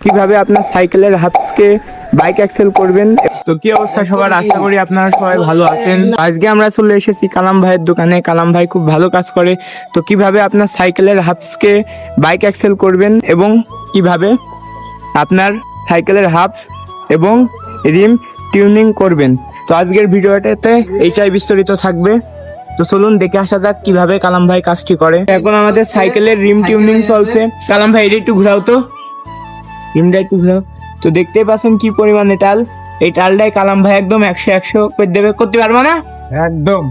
কিভাবে আপনার সাইকেলের হাবসকে বাইক অ্যাক্সেল করবেন। তো কি অবস্থা সবার, আশা করি আপনারা সবাই ভালো আছেন। আজকে আমরা চলে এসেছি কালাম ভাইয়ের দোকানে। কালাম ভাই খুব ভালো কাজ করে। তো কিভাবে আপনার সাইকেলের হাবসকে বাইক অ্যাক্সেল করবেন এবং কিভাবে আপনার সাইকেলের হাবস এবং রিম টিউনিং করবেন, তো আজকের ভিডিওটাতে এইটাই বিস্তারিত থাকবে। তো চলুন দেখে আসা যাক কিভাবে কালাম ভাই কাজটি করে। এখন আমাদের সাইকেলের রিম টিউনিং চলছে। কালাম ভাই এটা একটু ঘোরাও তো, রিমটা একটু ঘোরাও। তো দেখতেই পাচ্ছেন কি পরিমাণে টাল, এই টালটাই কালাম ভাই একদম 100 করে দেবে। করতে পারবো না একদম।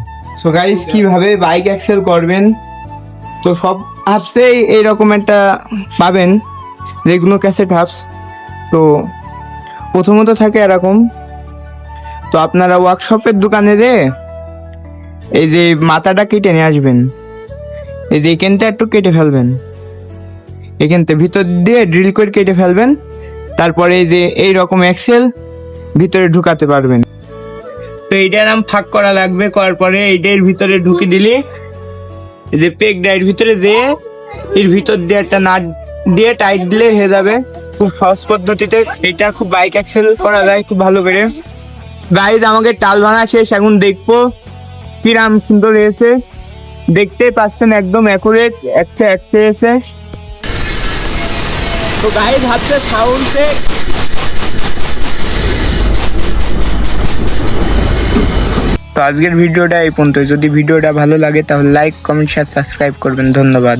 সো গাইস, কিভাবে বাইক অ্যাক্সেল করবেন, তো সব হাবসেই এইরকম একটা পাবেন, যেগুলো ক্যাসেট হাবস। তো প্রথমত থাকে এরকম। তো আপনারা ওয়ার্কশপের দোকানে এই যে মাথাটা কেটে নিয়ে আসবেন, এই যে এখানটা একটু কেটে ফেলবেন, এখানতে ভিতর দিয়ে ড্রিল করে কেটে ফেলবেন। তারপরে এই যে এইরকম এক্সেল ভিতরে ঢুকাতে পারবেন। তো এইটার নাম ফাঁক করা লাগবে। করার পরে এইটার ভিতরে ঢুকে দিলে এই যে পেক ডাইয়ের ভিতরে দিয়ে এর ভিতর দিয়ে একটা নাট দিয়ে টাইট দিলে হয়ে যাবে। খুব সহজ পদ্ধতিতে এটা খুব বাইক অ্যাক্সেল করা যায় খুব ভালো করে। গাইজ, আমাকে টাল ভাঙা শেষ, এখন দেখবো কিরাম সুন্দর হয়েছে। দেখতে পাচ্ছেন একদম অ্যাকুরেট একটা এসে। তো গাইজ হাতে সাউন্ডে তো আজকের ভিডিওটা এই পর্যন্ত। যদি ভিডিওটা ভালো লাগে তাহলে লাইক, কমেন্ট, শেয়ার, সাবস্ক্রাইব করবেন। ধন্যবাদ।